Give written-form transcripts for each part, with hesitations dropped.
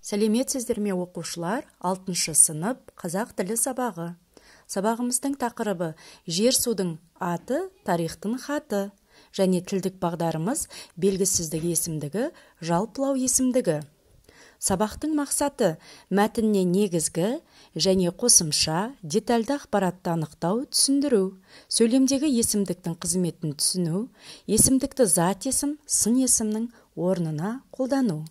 Сәлеметсіздер ме оқушылар? 6 сынып қазақ тілі сабағы. Сабағымыздың тақырыбы жер судың аты, тарихтың хаты. Және тілдік бағдарымыз белгісіздік есімдігі, жалпылау есімдігі. Сабақтың мақсаты мәтінне негізгі және қосымша детальді ақпаратты анықтау, түсіндіру, сөйлемдегі есімдіктің қызметін түсіну, есімдікті зат есім, сын есімнің орнына қолдану.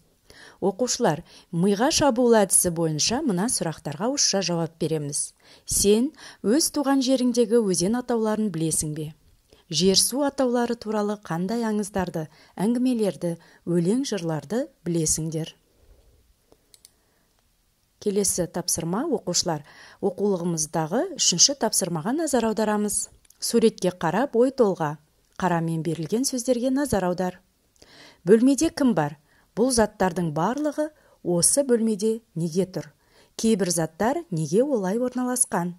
Оқушылар, миға шабуыл әдісі бойынша мына сұрақтарға ауызша жауап береміз. Сен өз туған жеріңдегі өзен атауларын білесің бе? Жер су атаулары туралы қандай аңыздарды, әңгімелерді, өлең жырларды білесіңдер? Келесі тапсырма, оқушылар, оқулығымыздағы 3-ші тапсырмаға назар аударамыз. Суретке қарап ой толға. Қарамен берілген сөздерге назар аудар. Бөлмеде кім бар? Бұл заттардың барлығы осы бөлмеде неге тұр? Кейбір заттар неге олай орналасқан?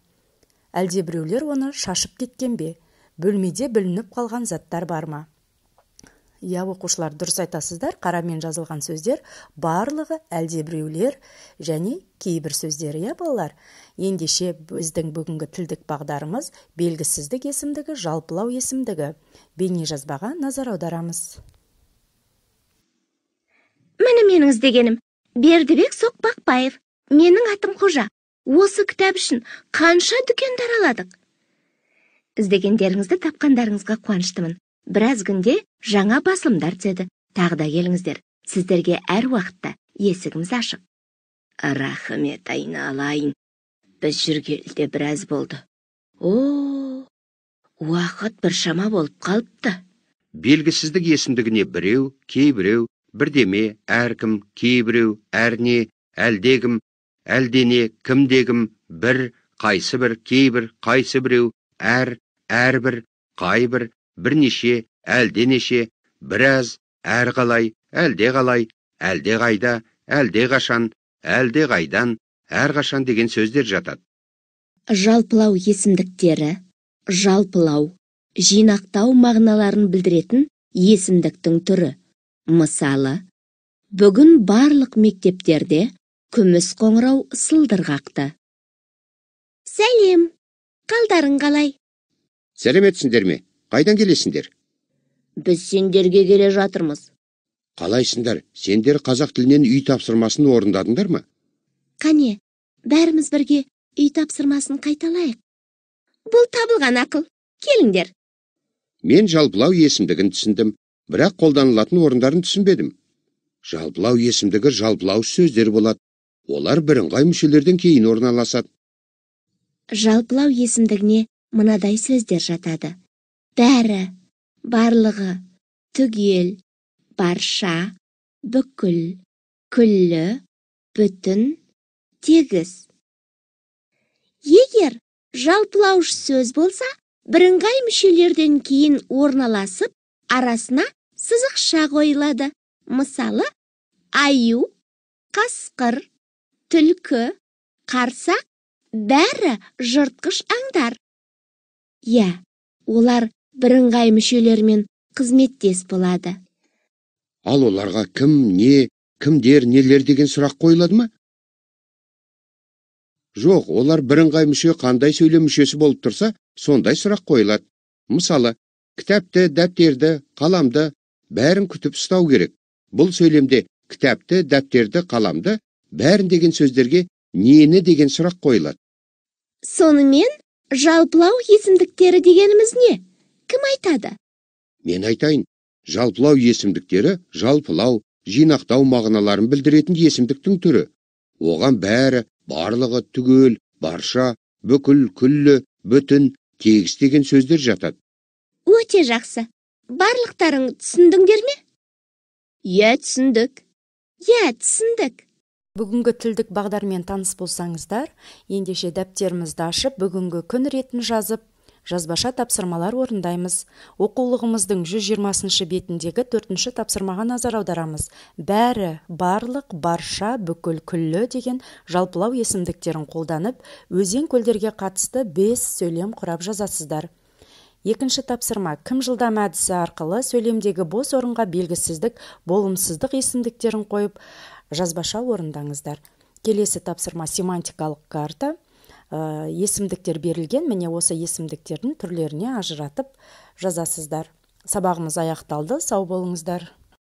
Әлде біреулер оны шашып кеткен бе? Бөлмеде білініп қалған заттар бар ма? Я, оқушылар, дұрыс айтасыздар. Қарамен жазылған сөздер барлығы әлде біреулер және кейбір сөздер, я балалар. Ендеше біздің бүгінгі тілдік бағдарымыз белгісіздік есімдігі, жалпылау есімдігі. Бейне жазбаға назар аударамыз. Міне менің іздегенім. Бердібек Соқпақбаев. Менің атым Қожа. Осы кітап үшін қанша дүкенді араладық? Іздегендеріңізді тапқандарыңызға қуаныштымын. Біраз күнде жаңа басылымдар түседі. Тағы да келіңіздер. Сіздерге әр уақытта есігіміз ашық. Рахмет, айналайын. Біз жүргелі де біраз болды. Уақыт біршама болып қалыпты. Белгісіздік есімдігіне біреу, кейбіреу, бірдеме, әркім, кейбіреу, әрне, әлдегім, әлдене, кімдегім, бір, қайсы бір, кейбір, қайсы біреу, әрбір, қайбір, бірнеше, әлденеше, біраз, әрқалай, әлдеқалай, әлдеқайда, әлдеқашан, әлдеқайдан, әрқашан деген сөздер жатады. Жалпылау есімдіктері, жалпылау, жинақтау мағыналарын білдіретін есімдіктің түрі. Мысалы, бүгін барлық мектептерде күміс қоңырау сылдырғақты. Сәлем, қалдарың қалай? Сәлеметсіңдер ме? Қайдан келесіңдер? Біз сендерге келе жатырмыз. Қалайсыңдар? Сендер қазақ тілінен үй тапсырмасын орындадыңдар ма? Қане, бәріміз бірге үй тапсырмасын қайталайық. Бұл табылған ақыл. Келіңдер. Мен жалпылау есімдігін түсіндім, бірақ қолданылатын орындарын түсінбедім. Жалпылау есімдігі жалпылау сөздер болады. Олар бірыңғай мүшелерден кейін орналасады. Жалпылау есімдігіне мынадай сөздер жатады. Бәрі, барлығы, түгел, барша, бүкіл, күллі, бүтін, тегіс. Егер жалпылауыш сөз болса, бірыңғай мүшелерден кейін орналасып, арасына сызықша қойылады. Мысалы, аю, қасқыр, түлкі, қарсақ, бәрі жыртқыш аңдар. Я, олар бірыңғай мүшелермен қызметтес болады. Ал оларға кім, не, кімдер, нелер деген сұрақ қойылады ма? Жоқ, олар бірыңғай мүше қандай сөйлем мүшесі болып тұрса, сондай сұрақ қойылады. Мысалы, кітапты, дәптерді, қаламды бәрін күтіп ұстау керек. Бұл сөйлемде кітапты, дәптерді, қаламды бәрін деген сөздерге нені деген сұрақ қойылады. Сонымен жалпылау есімдіктері дегеніміз не? Кім айтады? Мен айтайын. Жалпылау есімдіктері жалпылау, жинақтау мағыналарын білдіретін есімдіктің түрі. Оған бәрі, барлығы, түгел, барша, бүкіл, күллі, бүтін, тегіс деген сөздер жатады. Өте жақсы. Барлықтарың түсіндіңдер ме? Я, түсіндік. Бүгінгі тілдік бағдармен таныс болсаңыздар, ендеше дәптерімізді ашып, бүгінгі күн ретін жазып, жазбаша тапсырмалар орындаймыз. Оқулығымыздың 120-шы бетіндегі 4-ші тапсырмаға назар аударамыз. Бәрі, барлық, барша, бүкіл, күллі деген жалпылау есімдіктерін қолданып, өзен көлдерге қатысты 5 сөйлем құрап жазасыздар. Екінші тапсырма, кім жылдам әдісі арқылы сөйлемдегі бос орынға белгісіздік, болымсыздық есімдіктерін қойып, жазбаша орындаңыздар. Келесі тапсырма семантикалық карта. Есімдіктер берілген, міне осы есімдіктердің түрлеріне ажыратып жазасыздар. Сабағымыз аяқталды, сау болыңыздар.